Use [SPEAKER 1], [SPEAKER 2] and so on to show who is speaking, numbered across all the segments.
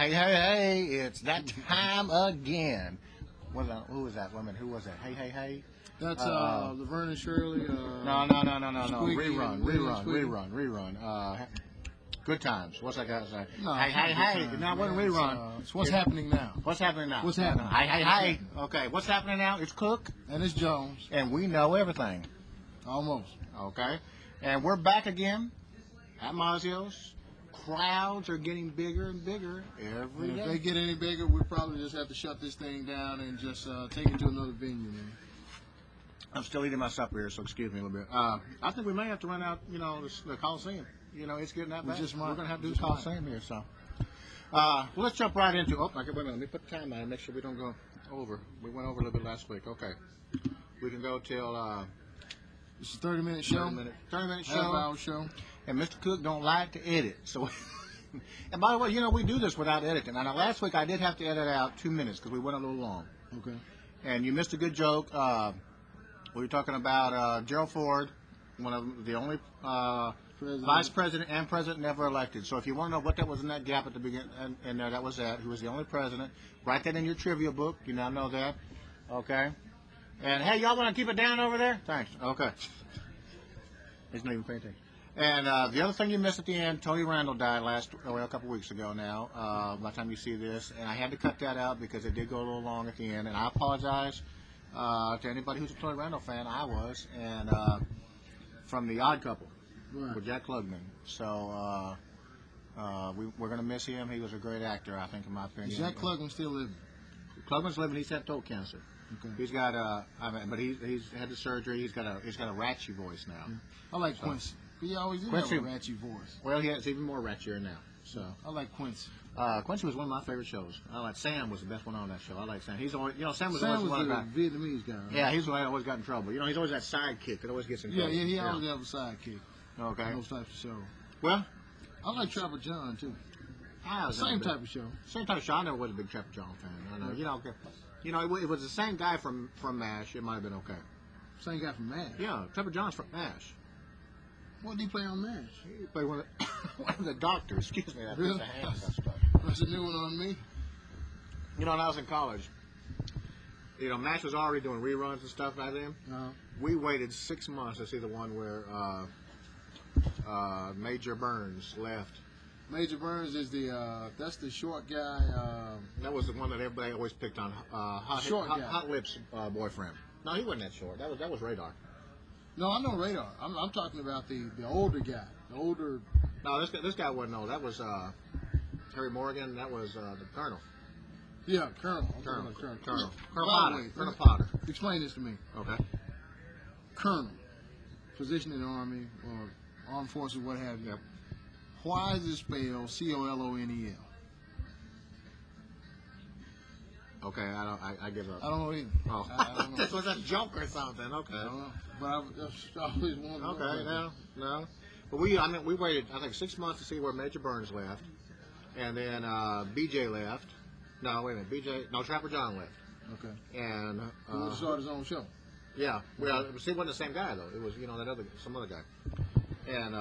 [SPEAKER 1] Hey, hey, hey, it's that time again. Who was that woman? Who was that? Hey, hey, hey.
[SPEAKER 2] That's Laverne and Shirley.
[SPEAKER 1] No.
[SPEAKER 2] Squeaky and
[SPEAKER 1] Rerun. Good times. What's that guy say?
[SPEAKER 2] No,
[SPEAKER 1] hey, hey, hey. No, it wasn't rerun.
[SPEAKER 2] It's what's happening now.
[SPEAKER 1] What's happening now?
[SPEAKER 2] What's happening?
[SPEAKER 1] Hey, hey, hey. Okay, what's happening now? It's Cook.
[SPEAKER 2] And it's Jones.
[SPEAKER 1] And we know everything.
[SPEAKER 2] Almost.
[SPEAKER 1] Okay. And we're back again at Mazio's. Crowds are getting bigger and bigger every day.
[SPEAKER 2] If they get any bigger, we probably just have to shut this thing down and just take it to another venue, man.
[SPEAKER 1] I'm still eating my supper here, so excuse me a little bit. I think we may have to run out, the Coliseum. It's getting that bad. We're going to have to do the Coliseum here, so. Well, let's jump right into. Wait a minute. Let me put the time on and make sure we don't go over. We went over a little bit last week. Okay. We can go till.
[SPEAKER 2] This is a 30-minute show.
[SPEAKER 1] 30-minute show.
[SPEAKER 2] Half-hour show.
[SPEAKER 1] And Mr. Cook don't like to edit, so. And by the way, we do this without editing. Now, last week I did have to edit out 2 minutes because we went a little long.
[SPEAKER 2] Okay.
[SPEAKER 1] And you missed a good joke. We were talking about Gerald Ford, one of the only vice president and president never elected. So if you want to know what that was in that gap at the beginning, and there that was that. He was the only president. Write that in your trivia book. You now know that. Okay. And hey, y'all want to keep it down over there? Thanks. Okay. He's not even paying attention. And the other thing you missed at the end, Tony Randall died a couple weeks ago now, by the time you see this. And I had to cut that out because it did go a little long at the end. And I apologize to anybody who's a Tony Randall fan. I was. And from The Odd Couple with Jack Klugman. So we're going to miss him. He was a great actor, I think, in my opinion.
[SPEAKER 2] Is Jack Klugman still living?
[SPEAKER 1] Klugman's living. He's had throat cancer.
[SPEAKER 2] Okay.
[SPEAKER 1] He's got but he's had the surgery. He's got a ratchy voice now.
[SPEAKER 2] Yeah. I like Quincy. He always did have a ratchy voice.
[SPEAKER 1] Well, he has even more ratchier now. So
[SPEAKER 2] I like Quincy.
[SPEAKER 1] Quincy was one of my favorite shows. I like Sam was the best one on that show. I like Sam. He's always, Sam was
[SPEAKER 2] Sam
[SPEAKER 1] always
[SPEAKER 2] was
[SPEAKER 1] one
[SPEAKER 2] the
[SPEAKER 1] of
[SPEAKER 2] Vietnamese guy. Right?
[SPEAKER 1] Yeah, he's the one that always got in trouble. He's always that sidekick that always gets in trouble.
[SPEAKER 2] Yeah, he always have a sidekick.
[SPEAKER 1] Okay.
[SPEAKER 2] Those types of shows.
[SPEAKER 1] Well,
[SPEAKER 2] I like Trapper John too.
[SPEAKER 1] Same
[SPEAKER 2] type of show.
[SPEAKER 1] Same type of show. I never was a big Trapper John fan. I know. It was the same guy from MASH. It might have been okay.
[SPEAKER 2] Same guy from MASH.
[SPEAKER 1] Yeah, Trapper John's from MASH.
[SPEAKER 2] What did he play on MASH?
[SPEAKER 1] He played one of the doctors. Excuse me.
[SPEAKER 2] Really? That's a new one on me.
[SPEAKER 1] When I was in college, MASH was already doing reruns and stuff by then. We waited 6 months to see the one where Major Burns left.
[SPEAKER 2] Major Burns is that's the short guy.
[SPEAKER 1] That was the one that everybody always picked on. Hot Lips boyfriend. No, he wasn't that short. That was Radar.
[SPEAKER 2] No, I know Radar. I'm talking about the older guy. The older.
[SPEAKER 1] No, this guy wasn't old. That was Terry Morgan. That was the Colonel.
[SPEAKER 2] Yeah, Colonel.
[SPEAKER 1] Colonel Potter.
[SPEAKER 2] Explain this to me.
[SPEAKER 1] Okay.
[SPEAKER 2] Colonel, position in the Army or Armed Forces, what have you.
[SPEAKER 1] Yep.
[SPEAKER 2] Why is it spelled Colonel?
[SPEAKER 1] Okay, I give up.
[SPEAKER 2] I don't know either.
[SPEAKER 1] Oh,
[SPEAKER 2] I don't know.
[SPEAKER 1] Was that a joke or something? Okay.
[SPEAKER 2] I don't know. But I always wanted.
[SPEAKER 1] Okay, no. But we waited, I think, 6 months to see where Major Burns left, and then BJ left. No, wait a minute, Trapper John left.
[SPEAKER 2] Okay.
[SPEAKER 1] And
[SPEAKER 2] he would start his own show.
[SPEAKER 1] Yeah, well, it wasn't the same guy though. It was some other guy. And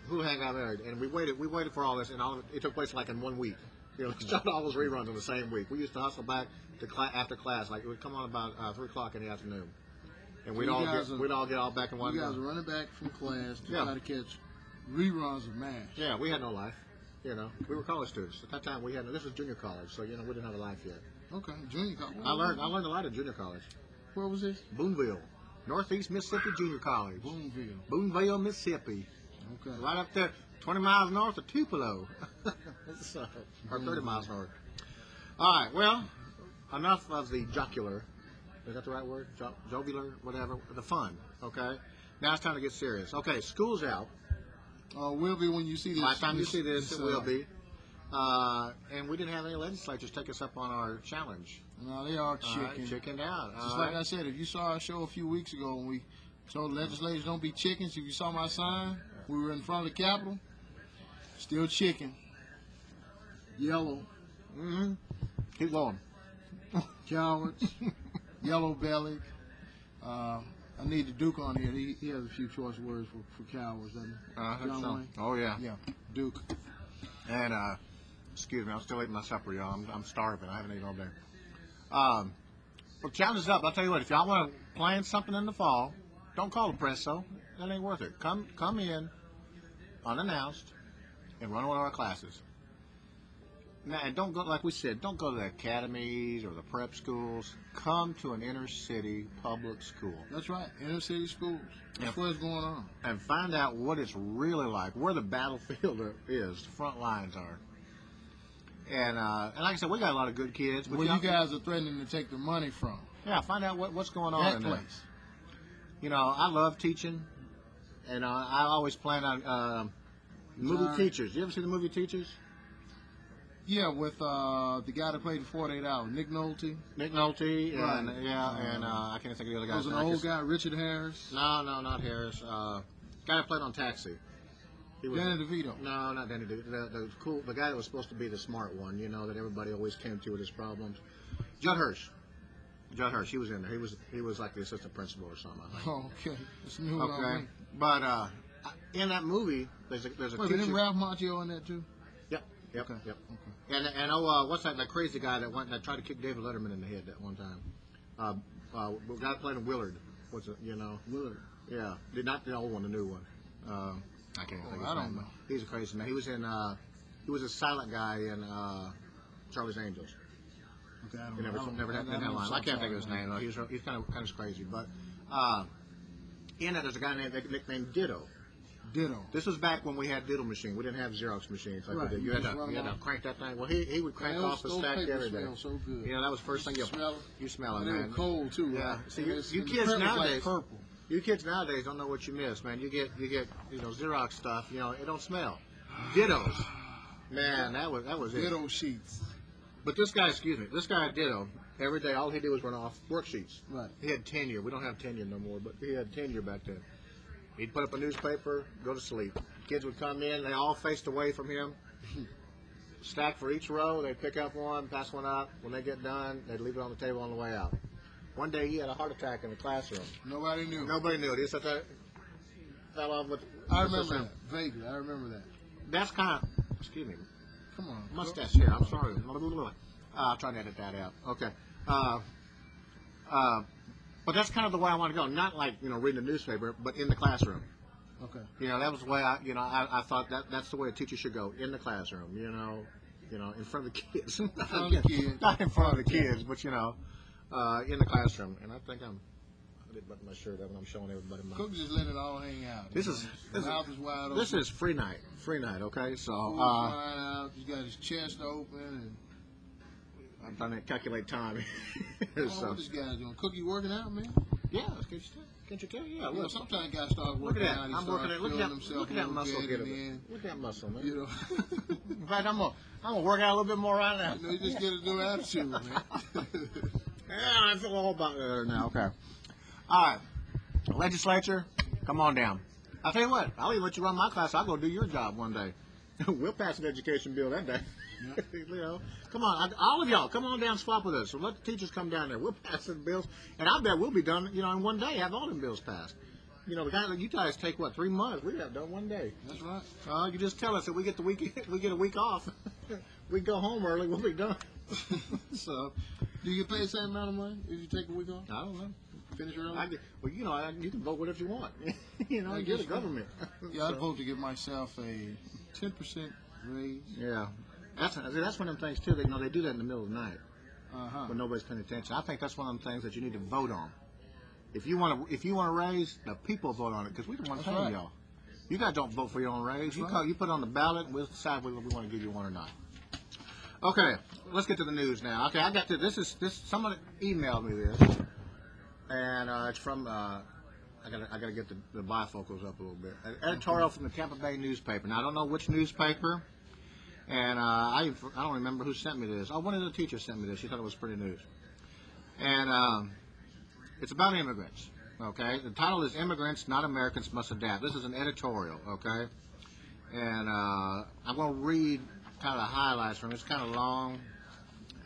[SPEAKER 1] who hang out there? And we waited for all this, and it took place like in 1 week. Shot all those reruns in the same week. We used to hustle back to after class, like it would come on about 3:00 in the afternoon, and we'd all get all back in one.
[SPEAKER 2] You guys were running back from class to try to catch reruns of MASH.
[SPEAKER 1] Yeah, we had no life. We were college students at that time. This was junior college, so we didn't have a life yet.
[SPEAKER 2] Okay, junior college.
[SPEAKER 1] I learned a lot of junior college.
[SPEAKER 2] Where was this?
[SPEAKER 1] Boonville, Northeast Mississippi Junior College. Boonville, Mississippi.
[SPEAKER 2] Okay.
[SPEAKER 1] Right up there, 20 miles north of Tupelo. Or 30 miles north. All right, well, enough of the jocular. Is that the right word? Jovial, whatever. The fun, okay? Now it's time to get serious. Okay, school's out.
[SPEAKER 2] Will be when you see this.
[SPEAKER 1] By the time you see this, it will be. And we didn't have any legislatures take us up on our challenge.
[SPEAKER 2] No, they are
[SPEAKER 1] chickened out.
[SPEAKER 2] Just like I said, if you saw our show a few weeks ago when we told legislators don't be chickens, if you saw my sign, we were in front of the Capitol, still chicken, yellow.
[SPEAKER 1] Mm-hmm. Keep going.
[SPEAKER 2] Cowards, yellow bellied. I need the Duke on here. He has a few choice words for cowards, doesn't he?
[SPEAKER 1] I think so. Oh, yeah.
[SPEAKER 2] Yeah, Duke.
[SPEAKER 1] And Excuse me, I'm still eating my supper, y'all. I'm starving. I haven't eaten all day. Well, challenge is up. I'll tell you what. If y'all want to plan something in the fall, don't call the press. So that ain't worth it. Come in unannounced and run one of our classes. Now, and don't go, like we said, don't go to the academies or the prep schools. Come to an inner city public school.
[SPEAKER 2] That's right. Inner city schools. That's what's going on.
[SPEAKER 1] And find out what it's really like, where the battlefield is, the front lines are. And like I said, we got a lot of good kids. But
[SPEAKER 2] Where you guys are threatening to take the money from.
[SPEAKER 1] Yeah, find out what's going on
[SPEAKER 2] That
[SPEAKER 1] in there.
[SPEAKER 2] place.
[SPEAKER 1] You know, I love teaching, and I always plan on movie Teachers. You ever see the movie Teachers?
[SPEAKER 2] Yeah, with the guy that played in 48 Hours, Nick Nolte.
[SPEAKER 1] Nick Nolte,
[SPEAKER 2] Right.
[SPEAKER 1] and I can't think of the other guy.
[SPEAKER 2] Was an old guy, Richard Harris.
[SPEAKER 1] No, not Harris. Guy that played on Taxi. He was,
[SPEAKER 2] Danny DeVito.
[SPEAKER 1] No, not Danny DeVito. The guy that was supposed to be the smart one, you know, that everybody always came to with his problems. Judd Hirsch. Judd Hirsch. He was in there. He was like the assistant principal or something. I think.
[SPEAKER 2] Oh, okay. It's new on
[SPEAKER 1] Okay,
[SPEAKER 2] me.
[SPEAKER 1] but in that movie, there's a
[SPEAKER 2] Wait,
[SPEAKER 1] teacher.
[SPEAKER 2] isn't Ralph Macchio in that too?
[SPEAKER 1] Yep.
[SPEAKER 2] Okay.
[SPEAKER 1] And what's that crazy guy that tried to kick David Letterman in the head that one time? The guy playing Willard. What's it? You know?
[SPEAKER 2] Willard.
[SPEAKER 1] Yeah, not the old one, the new one. I can't think of his
[SPEAKER 2] I don't
[SPEAKER 1] name.
[SPEAKER 2] know.
[SPEAKER 1] He's a crazy man. He was in. He was a silent guy in Charlie's Angels.
[SPEAKER 2] Okay, I don't
[SPEAKER 1] He
[SPEAKER 2] know.
[SPEAKER 1] never had a line. I can't think of his name. He's kind of crazy. But in it, there's a guy nicknamed Ditto.
[SPEAKER 2] Ditto.
[SPEAKER 1] This was back when we had Ditto machine. We didn't have Xerox machines like
[SPEAKER 2] Right.
[SPEAKER 1] we did. You had to crank that thing. Well, he would crank off a stack every day.
[SPEAKER 2] Smell so good.
[SPEAKER 1] You know, that was the first thing you
[SPEAKER 2] smell it.
[SPEAKER 1] You smell it,
[SPEAKER 2] And they
[SPEAKER 1] man.
[SPEAKER 2] were cold too.
[SPEAKER 1] Yeah.
[SPEAKER 2] Right?
[SPEAKER 1] See,
[SPEAKER 2] And
[SPEAKER 1] you
[SPEAKER 2] the
[SPEAKER 1] kids
[SPEAKER 2] print was
[SPEAKER 1] nowadays,
[SPEAKER 2] like purple.
[SPEAKER 1] you kids nowadays don't know what you miss, man. You get Xerox stuff. You know, it don't smell. Dittos, man, that was it.
[SPEAKER 2] Ditto sheets.
[SPEAKER 1] But this guy Ditto. Every day, all he did was run off worksheets.
[SPEAKER 2] Right.
[SPEAKER 1] He had tenure. We don't have tenure no more, but he had tenure back then. He'd put up a newspaper, go to sleep. Kids would come in, they all faced away from him. Stack for each row, they'd pick up one, pass one up. When they get done, they'd leave it on the table on the way out. One day he had a heart attack in the classroom.
[SPEAKER 2] Nobody knew.
[SPEAKER 1] Nobody knew it. He said that fell off with.
[SPEAKER 2] I remember that. Vaguely, I remember that.
[SPEAKER 1] That's kind of. Excuse me.
[SPEAKER 2] Come on.
[SPEAKER 1] Mustache here. I'm sorry. I'll try to edit that out. Okay. But that's kind of the way I want to go. Not like reading the newspaper, but in the classroom.
[SPEAKER 2] Okay.
[SPEAKER 1] That was the way I thought that's the way a teacher should go, in the classroom. In front of the kids. Not in front of the kids, but in the classroom. And I think I didn't button my shirt up and I'm showing everybody my.
[SPEAKER 2] Cook just let it all hang out.
[SPEAKER 1] This is
[SPEAKER 2] mouth is wide open.
[SPEAKER 1] This is free night. Okay, so
[SPEAKER 2] wide out. He's got his chest open and.
[SPEAKER 1] I'm trying to calculate time.
[SPEAKER 2] What this guy's doing? Cookie working out, man?
[SPEAKER 1] Yeah, can't you tell? Yeah, look.
[SPEAKER 2] Sometimes guys start
[SPEAKER 1] Look
[SPEAKER 2] working
[SPEAKER 1] at that.
[SPEAKER 2] out.
[SPEAKER 1] I'm working at. Look at that muscle. Look at that muscle, man. In fact, I'm gonna work out a little bit more right now.
[SPEAKER 2] You just get a new attitude, man.
[SPEAKER 1] Yeah, I feel all about that now. Okay. All right. Legislature, come on down. I'll tell you what. I'll even let you run my class. I'll go do your job one day. We'll pass an education bill that day.
[SPEAKER 2] Yeah.
[SPEAKER 1] Come on, all of y'all, come on down and swap with us. So let the teachers come down there. We'll pass the bills, and I bet we'll be done. In one day, have all them bills passed. The guy, you guys take 3 months? We have done one day.
[SPEAKER 2] That's right.
[SPEAKER 1] You just tell us that we get a week off. We go home early. We'll be done.
[SPEAKER 2] So, do you get paid the same amount of money if you take a week off?
[SPEAKER 1] I don't know.
[SPEAKER 2] Finish early?
[SPEAKER 1] You can vote whatever you want. You're the government.
[SPEAKER 2] Yeah, I'd vote to give myself a 10% raise.
[SPEAKER 1] Yeah. That's one of them things, too. They do that in the middle of the night when nobody's paying attention. I think that's one of them things that you need to vote on. If you want to raise, the people vote on it because we don't want to pay y'all. You guys don't vote for your own raise. You put it on the ballot, and we'll decide whether we want to give you one or not. Okay, let's get to the news now. Okay, I got to this. Someone emailed me this, and it's from. I gotta get the bifocals up a little bit. An editorial from the Tampa Bay newspaper. Now I don't know which newspaper, and I don't remember who sent me this. Oh, one of the teachers sent me this. She thought it was pretty news, and it's about immigrants. Okay, the title is "Immigrants, Not Americans, Must Adapt." This is an editorial. Okay, and I'm going to read kind of the highlights from it. It's kind of long,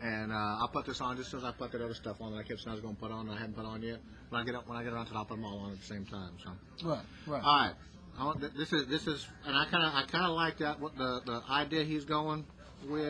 [SPEAKER 1] and I'll put this on just as I put that other stuff on that I kept saying I was going to put on that I hadn't put on yet. When I get around to it, I'll put them all on at the same time. So
[SPEAKER 2] Right.
[SPEAKER 1] all right, this is, and I kind of like that. What the idea he's going with.